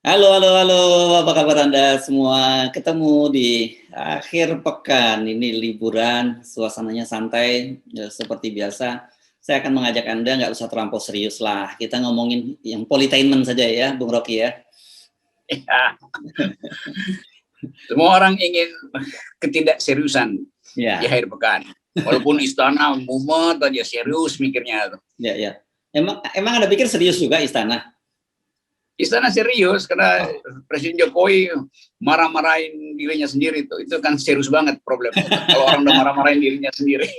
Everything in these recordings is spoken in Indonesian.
Halo, halo, halo, apa kabar Anda semua? Ketemu di akhir pekan, ini liburan, suasananya santai, seperti biasa. Saya akan mengajak Anda nggak usah terlampau serius lah, kita ngomongin yang politainment saja ya, Bung Rocky ya. Ya, semua orang ingin ketidakseriusan di Ya, akhir pekan. Walaupun istana mumet aja serius mikirnya. ya. Emang Anda pikir serius juga istana? Istana serius karena Presiden Jokowi marah-marahin dirinya sendiri itu kan serius banget problemnya. Kalau orang udah marah-marahin dirinya sendiri.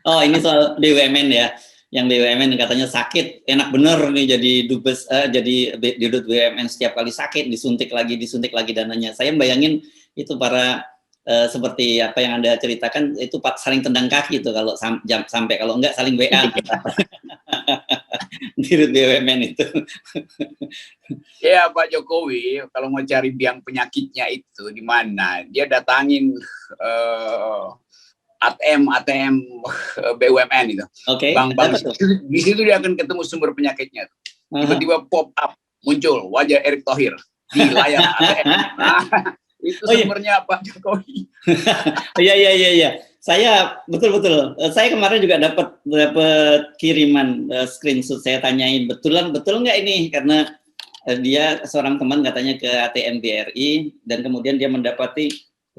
Oh, ini soal BUMN ya. Yang BUMN katanya sakit, enak bener nih jadi dubes, jadi dirut BUMN setiap kali sakit disuntik lagi dananya. Saya bayangin itu para seperti apa yang Anda ceritakan itu saling tendang kaki itu kalau sampai kalau enggak saling WA dirut BUMN itu. Ya Pak Jokowi kalau mau cari biang penyakitnya itu di mana dia datangin ATM BUMN itu, bank-bank di situ dia akan ketemu sumber penyakitnya. Tiba-tiba pop up muncul wajah Erick Thohir di layar ATM. Nah, itu sumbernya Pak Jokowi. Iya. Saya betul. Saya kemarin juga dapat kiriman screenshot. Saya tanyain betul nggak ini, karena dia seorang teman katanya ke ATM BRI dan kemudian dia mendapati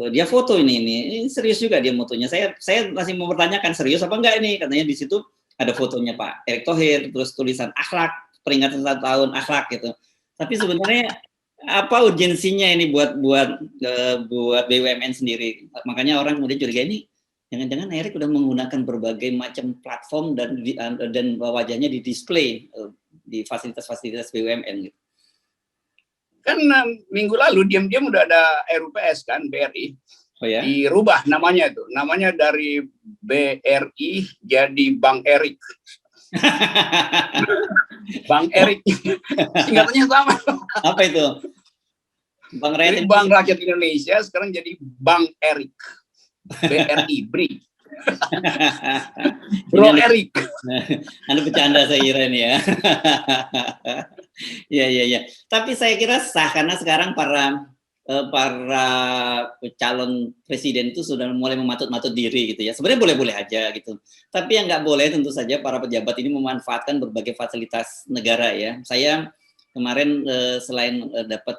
dia foto ini serius juga dia fotonya. Saya masih mempertanyakan serius apa enggak ini, katanya di situ ada fotonya Pak Erick Thohir, terus tulisan akhlak, peringatan 1 tahun akhlak gitu. Tapi sebenarnya apa urgensinya ini buat BUMN sendiri? Makanya orang kemudian curiga ini jangan-jangan Erick udah menggunakan berbagai macam platform dan wajahnya di display di fasilitas-fasilitas BUMN gitu. Kan minggu lalu diam-diam udah ada RUPS kan BRI. Oh ya? Dirubah namanya itu. Namanya dari BRI jadi Bang Erik. Bang Erik. Singkatannya sama. Apa itu? Bang Rakyat, Bank Rakyat Indonesia sekarang jadi Bang Erik. BRI, BRI. Bro Erik. Anda bercanda saya kira ini ya. Iya. Tapi saya kira sah karena sekarang para calon presiden itu sudah mulai mematut-matut diri gitu ya. Sebenarnya boleh-boleh aja gitu. Tapi yang nggak boleh tentu saja para pejabat ini memanfaatkan berbagai fasilitas negara ya. Saya kemarin selain dapat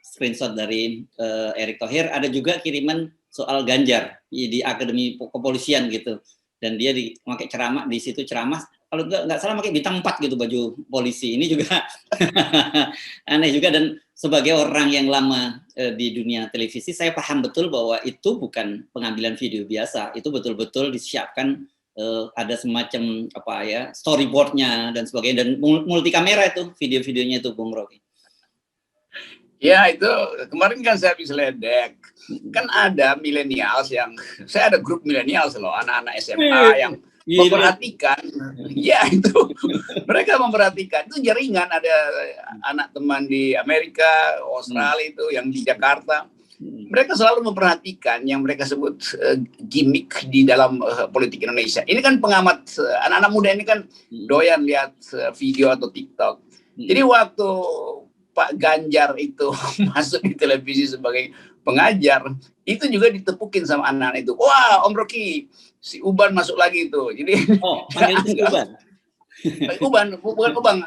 screenshot dari Erick Thohir, ada juga kiriman soal Ganjar di Akademi Kepolisian gitu. Dan dia pakai ceramah di situ, ceramah kalau nggak salah pakai bintang 4 gitu baju polisi. Ini juga aneh juga, dan sebagai orang yang lama di dunia televisi, saya paham betul bahwa itu bukan pengambilan video biasa, itu betul-betul disiapkan ada semacam apa ya, storyboardnya dan sebagainya, dan multi kamera itu video-videonya itu, Bung Rocky. Ya itu kemarin kan saya habis ledek, kan ada milenials yang, saya ada grup milenials loh, anak-anak SMA yang memperhatikan, ya itu mereka memperhatikan, itu jaringan, ada anak teman di Amerika, Australia itu yang di Jakarta, mereka selalu memperhatikan yang mereka sebut gimmick di dalam politik Indonesia. Ini kan pengamat, anak-anak muda ini kan doyan lihat video atau TikTok. Jadi waktu Pak Ganjar itu masuk di televisi sebagai pengajar, itu juga ditepukin sama anak-anak itu. Wah, Om Rocky, si Uban masuk lagi itu. Jadi Uban, bukan Uban,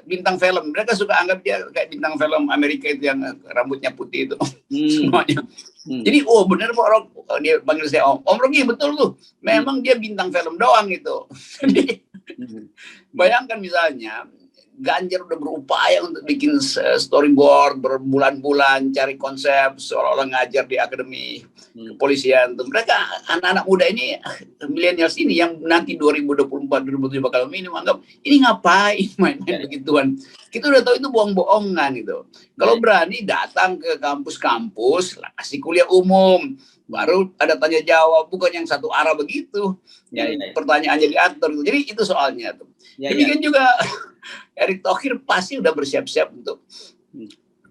bintang film. Mereka suka anggap dia kayak bintang film Amerika itu yang rambutnya putih itu semuanya. Jadi benar Pak Rocky, dia panggil saya Om Rocky, betul tuh. Memang dia bintang film doang itu. Jadi bayangkan misalnya Ganjar udah berupaya untuk bikin storyboard berbulan-bulan, cari konsep seolah-olah ngajar di Akademi Kepolisian. Mereka anak-anak muda ini, millennials ini yang nanti 2024-2027 bakal minum, anggap ini ngapain main-main begituan. Kita udah tahu itu bohong-bohongan gitu. Kalau berani datang ke kampus-kampus, kasih kuliah umum, baru ada tanya jawab, bukan yang satu arah begitu. Pertanyaannya diatur. Jadi itu soalnya tuh. Demikian juga Erick Thohir pasti udah bersiap-siap untuk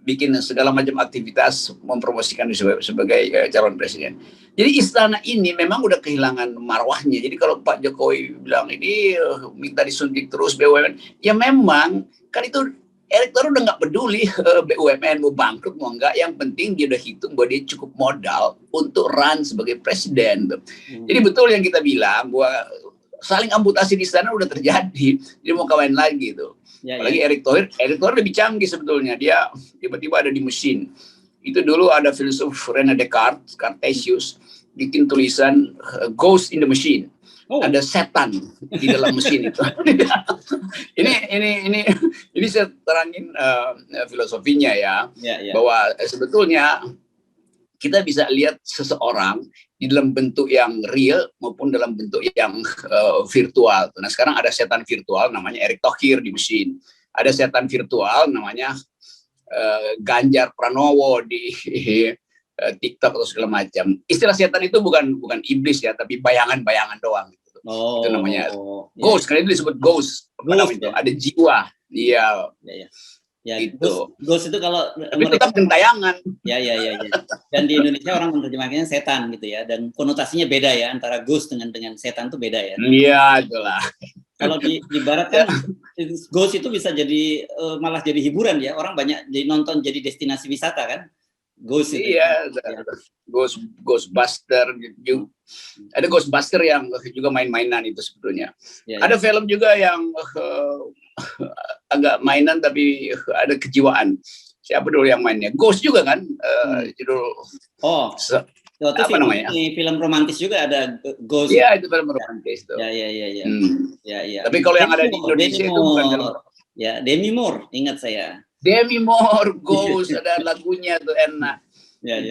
bikin segala macam aktivitas mempromosikan sebagai calon presiden. Jadi istana ini memang udah kehilangan marwahnya. Jadi kalau Pak Jokowi bilang ini minta disuntik terus BUMN, ya memang kan itu Erick Thohir udah nggak peduli BUMN mau bangkrut mau enggak, yang penting dia udah hitung bahwa dia cukup modal untuk run sebagai presiden. Jadi betul yang kita bilang bahwa saling amputasi di sana udah terjadi, dia mau kawin lagi tuh. Apalagi Erick Thohir lebih canggih sebetulnya, dia tiba-tiba ada di mesin. Itu dulu ada filsuf René Descartes, Cartesius, bikin tulisan ghost in the machine. Ada setan di dalam mesin itu. ini saya terangin filosofinya ya, bahwa sebetulnya kita bisa lihat seseorang di dalam bentuk yang real maupun dalam bentuk yang virtual. Nah sekarang ada setan virtual namanya Erick Thohir di mesin. Ada setan virtual namanya Ganjar Pranowo di TikTok atau segala macam. Istilah setan itu bukan iblis ya, tapi bayangan-bayangan doang. Itu namanya ghost, karena itu disebut ghost. Itu ada jiwa. Iya. Ya, gitu. Ghost itu kalau tapi tetap gentayangan. Ya. Dan di Indonesia orang menerjemahkannya setan gitu ya, dan konotasinya beda ya, antara ghost dengan setan itu beda ya. Iya, itulah. Kalau di barat kan ghost itu bisa jadi malah jadi hiburan ya, orang banyak jadi nonton, jadi destinasi wisata kan. Ghost itu. Iya, Ghostbuster gitu. Ada Ghostbuster yang juga main-mainan itu sebetulnya. Ada film juga yang agak mainan tapi ada kejiwaan. Siapa dulu yang mainnya? Ghost juga kan? Judul. Apa namanya? Film romantis juga ada Ghost. Iya, itu film romantis tuh. Iya. Tapi kalau yang ada di Indonesia itu bukan film. Ya, Demi Moore, ingat saya. Demi Moore, Ghost, ada lagunya tuh enak.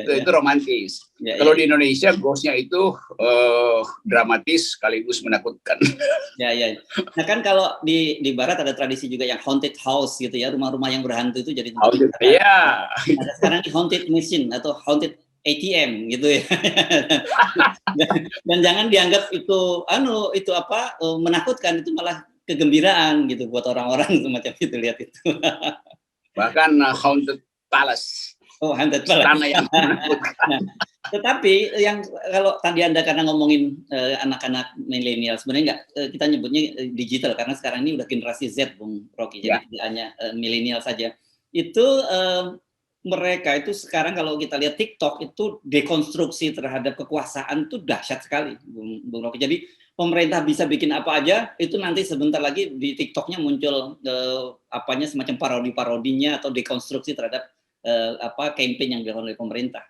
Itu romantis. Kalau di Indonesia Ghost-nya itu dramatis sekaligus menakutkan. Nah kan kalau di barat ada tradisi juga yang haunted house gitu ya, rumah-rumah yang berhantu itu jadi ada sekarang haunted machine atau haunted ATM gitu ya. dan jangan dianggap itu menakutkan, itu malah kegembiraan gitu buat orang-orang semacam itu, lihat itu. Bahkan haunted palace. Haunted palace. Nah, tetapi yang kalau tadi Anda karena ngomongin anak-anak milenial, sebenarnya kita nyebutnya digital karena sekarang ini udah generasi Z, Bung Rocky, jadi tidak hanya milenial saja. Itu mereka itu sekarang kalau kita lihat TikTok itu dekonstruksi terhadap kekuasaan itu dahsyat sekali, Bung Rocky. Jadi pemerintah bisa bikin apa aja, itu nanti sebentar lagi di TikToknya muncul semacam parodi-parodinya atau dekonstruksi terhadap campaign yang dilakukan oleh pemerintah.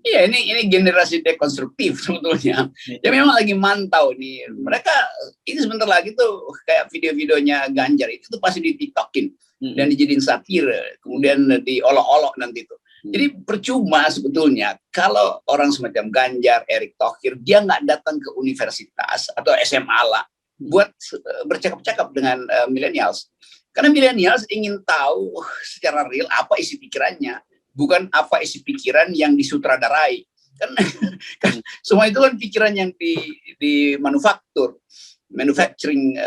Iya, ini generasi dekonstruktif sebetulnya. Ya memang lagi mantau nih. Mereka ini sebentar lagi tuh kayak video-videonya Ganjar itu tuh pasti di TikTokin dan dijadiin satir, kemudian diolok-olok nanti tuh. Jadi percuma sebetulnya kalau orang semacam Ganjar, Erick Thohir, dia nggak datang ke universitas atau SMA lah buat bercakap-cakap dengan millennials. Karena millennials ingin tahu secara real apa isi pikirannya, bukan apa isi pikiran yang disutradarai. Kan semua itu kan pikiran yang di manufacturing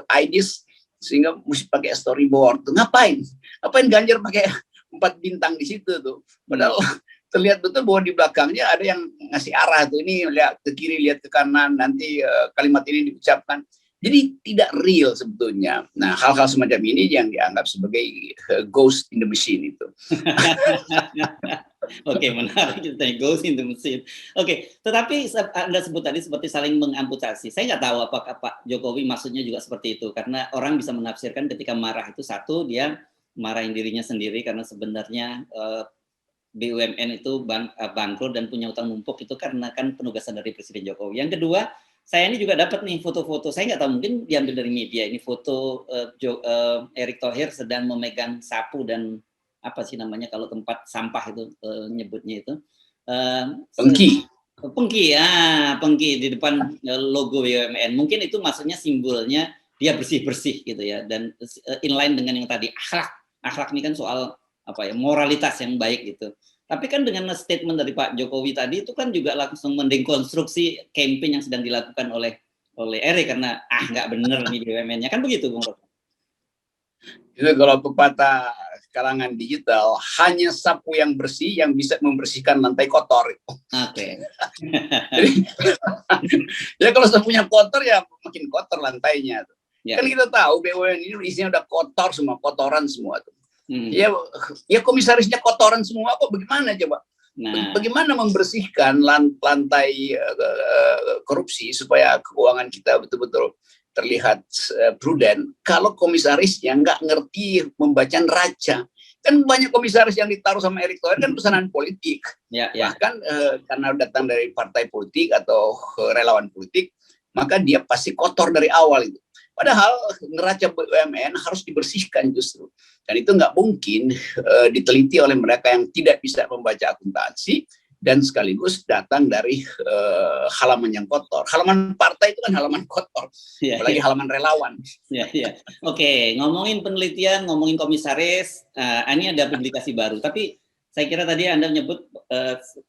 ideas, sehingga mesti pakai storyboard. Ngapain Ganjar pakai 4 bintang di situ tuh? Padahal terlihat betul bahwa di belakangnya ada yang ngasih arah tuh, ini lihat ke kiri, lihat ke kanan, nanti kalimat ini diucapkan. Jadi tidak real sebetulnya. Nah, hal-hal semacam ini yang dianggap sebagai ghost in the machine itu. Oke, menarik kita ghost in the machine. Oke, tetapi Anda sebut tadi seperti saling mengamputasi. Saya nggak tahu apakah Pak Jokowi maksudnya juga seperti itu, karena orang bisa menafsirkan ketika marah itu, satu, dia marahin dirinya sendiri karena sebenarnya BUMN itu bangkrut dan punya utang numpuk, itu karena kan penugasan dari Presiden Jokowi. Yang kedua, saya ini juga dapat nih foto-foto, saya nggak tahu, mungkin diambil dari media, ini foto Erick Thohir sedang memegang sapu dan apa sih namanya kalau tempat sampah itu nyebutnya itu pengki di depan logo BUMN. Mungkin itu maksudnya simbolnya dia bersih-bersih gitu ya, dan inline dengan yang tadi akhlak ini kan soal moralitas yang baik gitu. Tapi kan dengan statement dari Pak Jokowi tadi itu kan juga langsung mendekonstruksi campaign yang sedang dilakukan oleh Erick, karena nggak bener nih BUMN-nya, kan begitu, Bung Rocky. Itu kalau pepatah kalangan digital, hanya sapu yang bersih yang bisa membersihkan lantai kotor. Oke. Jadi, ya kalau sapunya kotor ya makin kotor lantainya. Kan kita tahu BUMN ini isinya udah kotor semua, kotoran semua tuh. Ya komisarisnya kotoran semua, kok bagaimana coba? Nah. Bagaimana membersihkan lantai korupsi supaya keuangan kita betul-betul terlihat prudent kalau komisarisnya nggak ngerti membaca neraca. Kan banyak komisaris yang ditaruh sama Erick Thohir kan pesanan politik. Bahkan karena datang dari partai politik atau relawan politik, maka dia pasti kotor dari awal itu. Padahal neraca BUMN harus dibersihkan justru. Dan itu nggak mungkin diteliti oleh mereka yang tidak bisa membaca akuntansi dan sekaligus datang dari halaman yang kotor. Halaman partai itu kan halaman kotor, apalagi halaman relawan. Oke, ngomongin penelitian, ngomongin komisaris, ini ada publikasi baru. Tapi saya kira tadi Anda menyebut,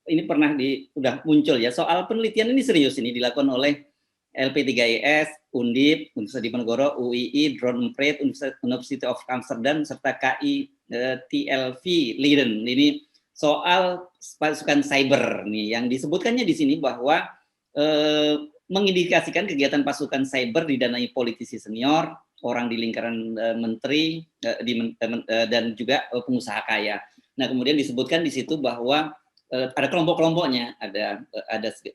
ini pernah udah muncul ya, soal penelitian ini serius ini dilakukan oleh LP3IS, Undip, Universitas Diponegoro, UII, Drone Emprit, University of Amsterdam, serta KI TLV Leiden. Ini soal pasukan cyber nih, yang disebutkannya di sini bahwa mengindikasikan kegiatan pasukan cyber didanai politisi senior, orang di lingkaran menteri, dan juga pengusaha kaya. Nah, kemudian disebutkan di situ bahwa ada kelompok-kelompoknya, ada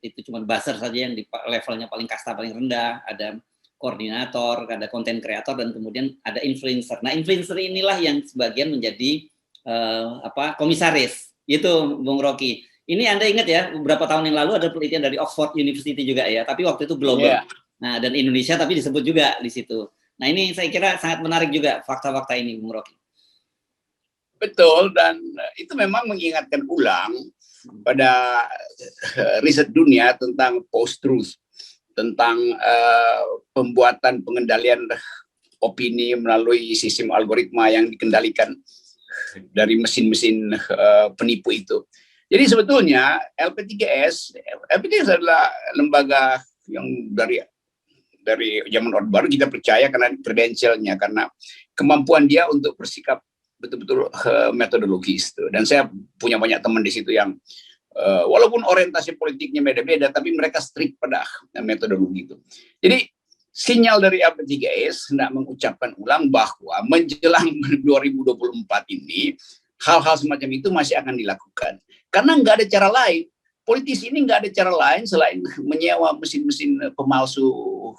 itu cuma buzzer saja yang di levelnya paling kasta paling rendah, ada koordinator, ada konten kreator, dan kemudian ada influencer. Nah, influencer inilah yang sebagian menjadi komisaris. Itu Bung Rocky. Ini Anda ingat ya, beberapa tahun yang lalu ada penelitian dari Oxford University juga ya, tapi waktu itu global. Nah, dan Indonesia tapi disebut juga di situ. Nah, ini saya kira sangat menarik juga fakta-fakta ini, Bung Rocky. Betul, dan itu memang mengingatkan ulang pada riset dunia tentang post-truth, tentang pembuatan pengendalian opini melalui sistem algoritma yang dikendalikan dari mesin-mesin penipu itu. Jadi sebetulnya LP3S adalah lembaga yang dari zaman Orde Baru kita percaya karena kredensialnya, karena kemampuan dia untuk bersikap betul-betul metodologis tuh. Dan saya punya banyak teman di situ yang walaupun orientasi politiknya beda-beda, tapi mereka strict pada metodologi itu. Jadi sinyal dari LP3S hendak mengucapkan ulang bahwa menjelang 2024 ini hal-hal semacam itu masih akan dilakukan. Karena nggak ada cara lain. Politisi ini nggak ada cara lain selain menyewa mesin-mesin pemalsu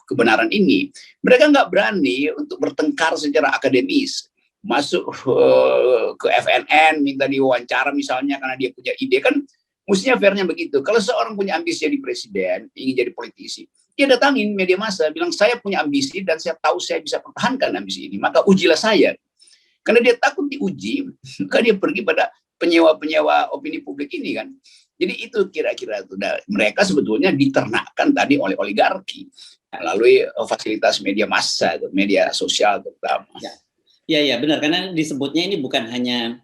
kebenaran ini. Mereka nggak berani untuk bertengkar secara akademis. Masuk ke FNN, minta diwawancara misalnya karena dia punya ide, kan mestinya fairnya begitu. Kalau seorang punya ambisi jadi presiden, ingin jadi politisi, dia datangin media massa, bilang saya punya ambisi dan saya tahu saya bisa pertahankan ambisi ini, maka ujilah saya. Karena dia takut diuji, maka dia pergi pada penyewa-penyewa opini publik ini kan. Jadi itu kira-kira itu. Nah, mereka sebetulnya diternakkan tadi oleh oligarki melalui fasilitas media massa, media sosial terutama. Ya benar, karena disebutnya ini bukan hanya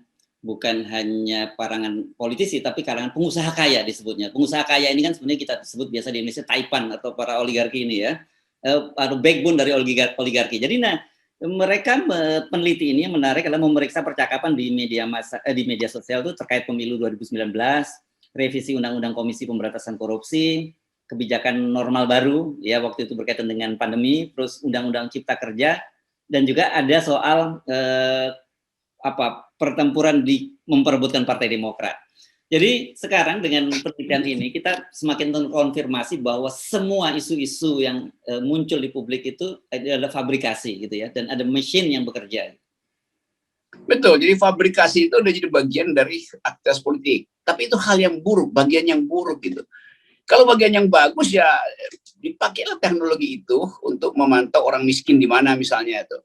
parangan politisi, tapi kalangan pengusaha kaya disebutnya. Pengusaha kaya ini kan sebenarnya kita sebut biasa di Indonesia taipan atau para oligarki ini ya, atau backbone dari oligarki. Jadi mereka peneliti ini yang menarik adalah memeriksa percakapan di media sosial itu terkait pemilu 2019, revisi Undang-Undang Komisi Pemberantasan Korupsi, kebijakan normal baru ya waktu itu berkaitan dengan pandemi, terus Undang-Undang Cipta Kerja. Dan juga ada soal pertempuran memperebutkan Partai Demokrat. Jadi sekarang dengan penelitian ini kita semakin terkonfirmasi bahwa semua isu-isu yang muncul di publik itu adalah fabrikasi gitu ya, dan ada mesin yang bekerja. Betul, jadi fabrikasi itu udah jadi bagian dari aktivitas politik. Tapi itu hal yang buruk, bagian yang buruk gitu. Kalau bagian yang bagus ya dipakailah teknologi itu untuk memantau orang miskin di mana misalnya itu.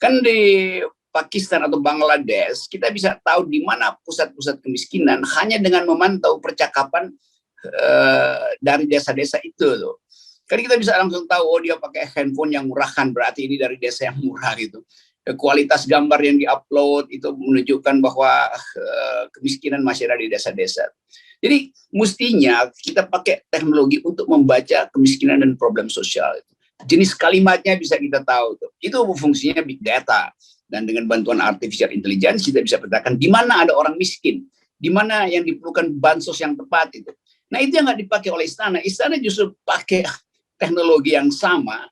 Kan di Pakistan atau Bangladesh kita bisa tahu di mana pusat-pusat kemiskinan hanya dengan memantau percakapan dari desa-desa itu loh. Kan kita bisa langsung tahu oh dia pakai handphone yang murah kan berarti ini dari desa yang murah gitu. Kualitas gambar yang diupload itu menunjukkan bahwa kemiskinan masih ada di desa-desa. Jadi mestinya kita pakai teknologi untuk membaca kemiskinan dan problem sosial. Jenis kalimatnya bisa kita tahu. Itu fungsinya big data. Dan dengan bantuan artificial intelligence kita bisa petakan di mana ada orang miskin, di mana yang diperlukan bansos yang tepat itu. Nah itu yang nggak dipakai oleh istana. Istana justru pakai teknologi yang sama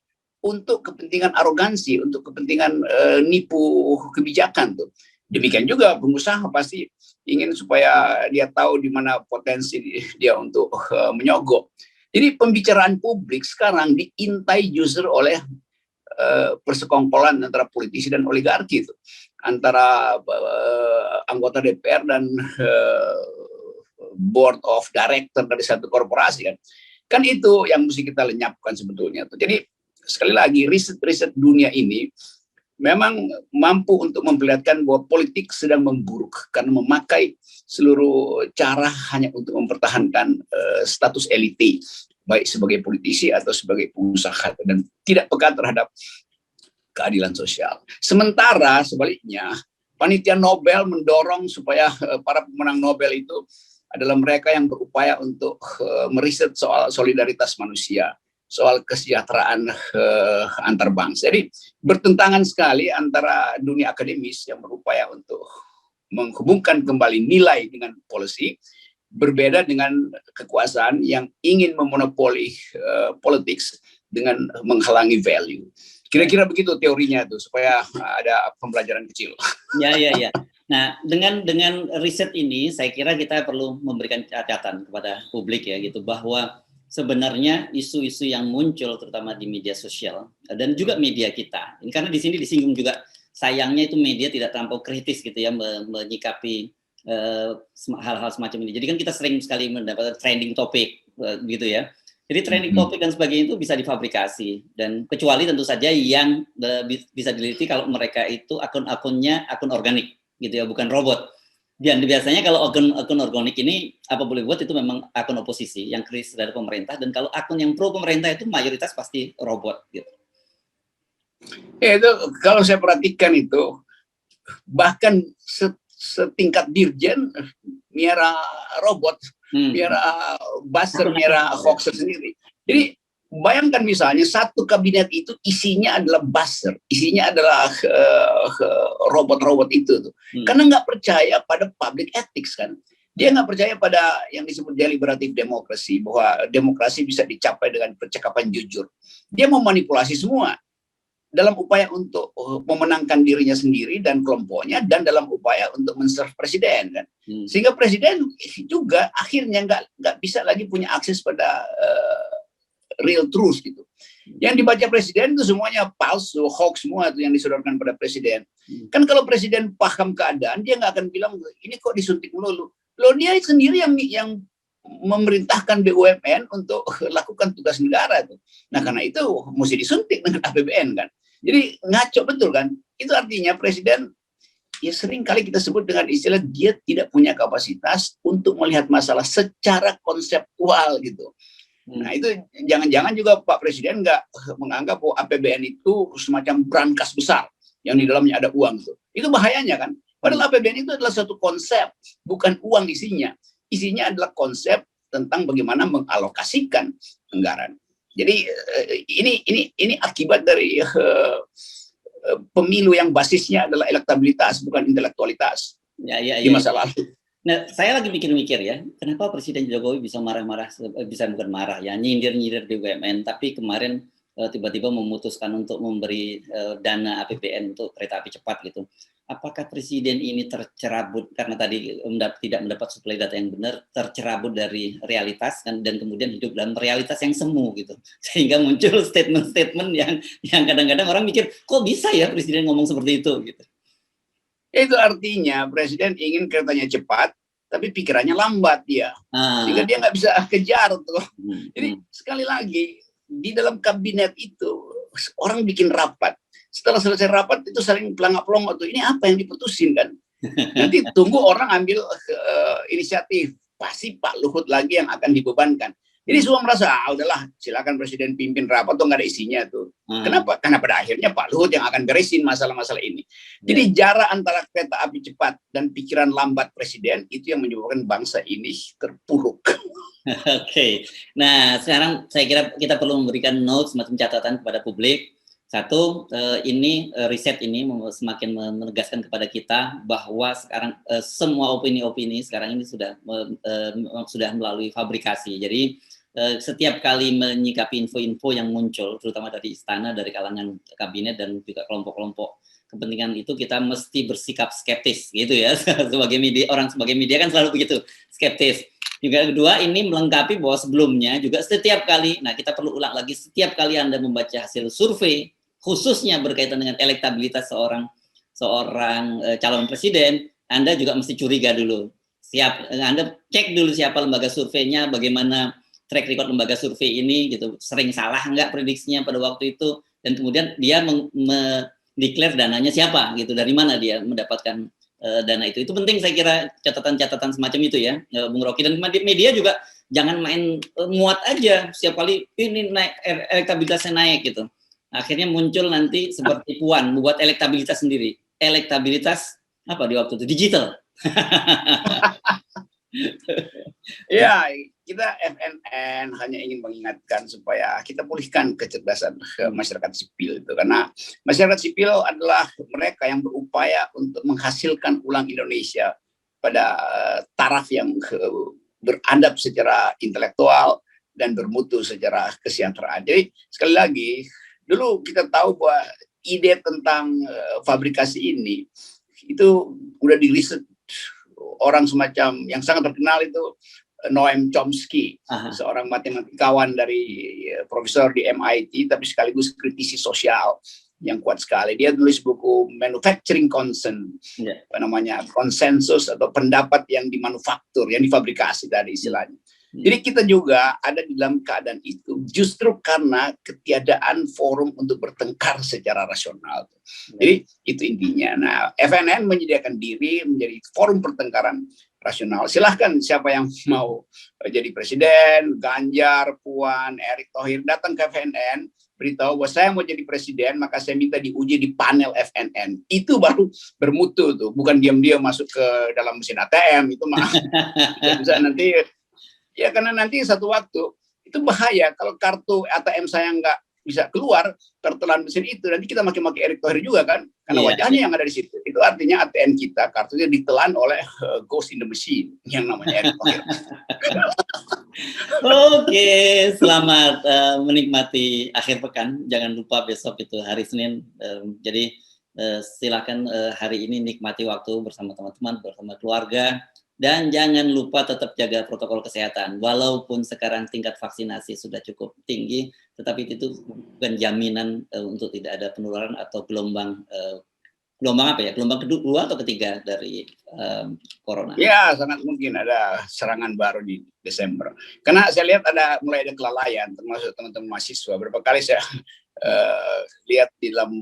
untuk kepentingan arogansi, untuk kepentingan nipu kebijakan tuh. Demikian juga pengusaha pasti ingin supaya dia tahu di mana potensi dia untuk menyogok. Jadi pembicaraan publik sekarang diintai justru oleh persekongkolan antara politisi dan oligarki itu, antara anggota DPR dan board of director dari satu korporasi kan itu yang mesti kita lenyapkan sebetulnya tuh. Jadi sekali lagi riset dunia ini memang mampu untuk memperlihatkan bahwa politik sedang memburuk karena memakai seluruh cara hanya untuk mempertahankan status elite, baik sebagai politisi atau sebagai pengusaha, dan tidak peka terhadap keadilan sosial. Sementara sebaliknya, panitia Nobel mendorong supaya para pemenang Nobel itu adalah mereka yang berupaya untuk meriset soal solidaritas manusia, soal kesejahteraan antar bangsa. Jadi bertentangan sekali antara dunia akademis yang berupaya untuk menghubungkan kembali nilai dengan policy, berbeda dengan kekuasaan yang ingin memonopoli politik dengan menghalangi value. Kira-kira begitu teorinya tuh, supaya ada pembelajaran kecil. Ya. Nah, dengan riset ini saya kira kita perlu memberikan catatan kepada publik ya gitu, bahwa sebenarnya isu-isu yang muncul terutama di media sosial dan juga media kita. Ini karena di sini disinggung juga sayangnya itu media tidak terlampau kritis gitu ya menyikapi hal-hal semacam ini. Jadi kan kita sering sekali mendapatkan trending topik gitu ya. Jadi trending topik dan sebagainya itu bisa difabrikasi, dan kecuali tentu saja yang bisa diteliti kalau mereka itu akun-akunnya akun organik gitu ya, bukan robot. Dan biasanya kalau akun organik ini apa boleh buat itu memang akun oposisi yang kritis dari pemerintah, dan kalau akun yang pro pemerintah itu mayoritas pasti robot gitu. Ya, itu kalau saya perhatikan itu bahkan setingkat dirjen miara robot, miara buzzer, miara hoax sendiri. Jadi bayangkan misalnya satu kabinet itu isinya adalah buzzer, isinya adalah robot-robot itu tuh. Karena nggak percaya pada public ethics kan. Dia nggak percaya pada yang disebut deliberative democracy, bahwa demokrasi bisa dicapai dengan percakapan jujur. Dia memanipulasi semua dalam upaya untuk memenangkan dirinya sendiri dan kelompoknya, dan dalam upaya untuk men-serve presiden kan. Sehingga presiden juga akhirnya nggak bisa lagi punya akses pada real truth gitu. Yang dibaca presiden itu semuanya palsu, hoax semua itu yang disodorkan pada presiden. Kan kalau presiden paham keadaan, dia nggak akan bilang ini kok disuntik melulu. Loh, dia sendiri yang memerintahkan BUMN untuk lakukan tugas negara tuh. Nah, karena itu mesti disuntik dengan APBN kan. Jadi ngaco betul kan. Itu artinya presiden ya sering kali kita sebut dengan istilah dia tidak punya kapasitas untuk melihat masalah secara konseptual gitu. Nah, itu jangan-jangan juga Pak Presiden nggak menganggap bahwa APBN itu semacam brankas besar yang di dalamnya ada uang gitu. Itu bahayanya kan. Padahal APBN itu adalah satu konsep, bukan uang isinya. Isinya adalah konsep tentang bagaimana mengalokasikan anggaran. Jadi ini akibat dari pemilu yang basisnya adalah elektabilitas bukan intelektualitas di masa lalu. Nah, saya lagi mikir-mikir ya, kenapa Presiden Jokowi bisa marah-marah, bisa bukan marah ya, nyindir-nyindir BUMN, tapi kemarin tiba-tiba memutuskan untuk memberi dana APBN untuk kereta api cepat gitu. Apakah presiden ini tercerabut karena tadi tidak mendapat suplai data yang benar, tercerabut dari realitas dan kemudian hidup dalam realitas yang semu gitu, sehingga muncul statement-statement yang kadang-kadang orang mikir kok bisa ya presiden ngomong seperti itu gitu. Itu artinya presiden ingin keretanya cepat, tapi pikirannya lambat dia, sehingga dia nggak bisa kejar tuh. Jadi sekali lagi di dalam kabinet itu orang bikin rapat. Setelah selesai rapat itu saling pelangap-pelongok tuh, ini apa yang diputusin kan? Nanti tunggu orang ambil inisiatif, pasti Pak Luhut lagi yang akan dibebankan. Jadi semua merasa udahlah silakan presiden pimpin rapat tuh nggak ada isinya tuh. Kenapa? Karena pada akhirnya Pak Luhut yang akan beresin masalah-masalah ini. Jadi jarak antara kereta api cepat dan pikiran lambat presiden itu yang menyebabkan bangsa ini terpuruk. Oke. Nah, sekarang saya kira kita perlu memberikan notes semacam catatan kepada publik. Satu, ini riset ini semakin menegaskan kepada kita bahwa sekarang semua opini-opini sekarang ini sudah melalui fabrikasi. Jadi setiap kali menyikapi info-info yang muncul, terutama dari istana, dari kalangan kabinet dan juga kelompok-kelompok kepentingan itu, kita mesti bersikap skeptis gitu ya. Sebagai media, orang sebagai media kan selalu begitu, skeptis. Juga kedua, ini melengkapi bahwa sebelumnya juga setiap kali, nah kita perlu ulang lagi, setiap kali Anda membaca hasil survei, khususnya berkaitan dengan elektabilitas seorang calon presiden, Anda juga mesti curiga dulu. Anda cek dulu siapa lembaga surveinya, bagaimana track record lembaga survei ini, gitu, sering salah nggak prediksinya pada waktu itu, dan kemudian dia declare dananya siapa, gitu, dari mana dia mendapatkan dana itu. Itu penting saya kira, catatan-catatan semacam itu ya, Bung Rocky. Dan media juga jangan main muat aja, setiap kali ini naik, elektabilitasnya naik gitu. Akhirnya muncul nanti seperti Puan, membuat elektabilitas sendiri. Elektabilitas apa di waktu itu? Digital. Ya, kita FNN hanya ingin mengingatkan supaya kita pulihkan kecerdasan masyarakat sipil itu, karena masyarakat sipil adalah mereka yang berupaya untuk menghasilkan ulang Indonesia pada taraf yang beradab secara intelektual dan bermutu secara kesejahteraan. Jadi sekali lagi, dulu kita tahu bahwa ide tentang fabrikasi ini itu udah diriset orang semacam yang sangat terkenal itu Noam Chomsky, seorang matematikawan dari profesor di MIT, tapi sekaligus kritisi sosial yang kuat sekali. Dia tulis buku Manufacturing Consent, namanya konsensus atau pendapat yang dimanufaktur, yang difabrikasi tadi istilahnya. Jadi kita juga ada di dalam keadaan itu justru karena ketiadaan forum untuk bertengkar secara rasional. Jadi itu intinya. Nah, FNN menyediakan diri menjadi forum pertengkaran rasional. Silahkan siapa yang mau jadi presiden, Ganjar, Puan, Erick Thohir, datang ke FNN, beritahu bahwa saya mau jadi presiden, maka saya minta diuji di panel FNN. Itu baru bermutu tuh, bukan diam-diam masuk ke dalam mesin ATM, itu mah bisa nanti. Ya karena nanti satu waktu itu bahaya kalau kartu ATM saya nggak bisa keluar tertelan mesin itu, nanti kita maki-maki Erick Thohir juga kan, karena wajahnya yang ada di situ. Itu artinya ATM kita kartunya ditelan oleh ghost in the machine yang namanya Erick Thohir. Oke, selamat menikmati akhir pekan. Jangan lupa besok itu hari Senin. Jadi silakan hari ini nikmati waktu bersama teman-teman, bersama keluarga. Dan jangan lupa tetap jaga protokol kesehatan. Walaupun sekarang tingkat vaksinasi sudah cukup tinggi, tetapi itu bukan jaminan untuk tidak ada penularan atau gelombang apa ya? Gelombang kedua atau ketiga dari corona. Ya, sangat mungkin ada serangan baru di Desember. Karena saya lihat mulai ada kelalaian, termasuk teman-teman mahasiswa. Berapa kali saya lihat di dalam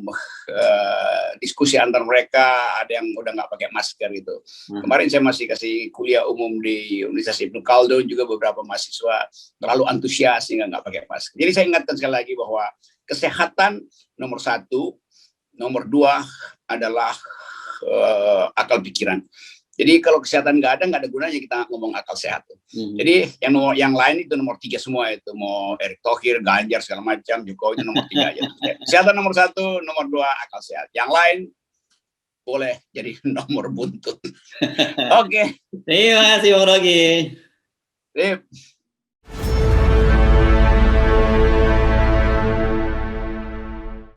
diskusi antar mereka ada yang udah nggak pakai masker itu. Kemarin saya masih kasih kuliah umum di Universitas Ibnu Khaldun, juga beberapa mahasiswa terlalu antusias sehingga nggak pakai masker. Jadi saya ingatkan sekali lagi bahwa kesehatan nomor 1, nomor 2 adalah akal pikiran. Jadi kalau kesehatan nggak ada gunanya kita ngomong akal sehat. Jadi yang lain itu nomor 3 semua itu, mau Erick Thohir, Ganjar segala macam, Jokowi itu nomor 3 aja. Kesehatan nomor 1, nomor 2 akal sehat. Yang lain boleh jadi nomor buntut. Oke. Terima kasih Bang Rocky.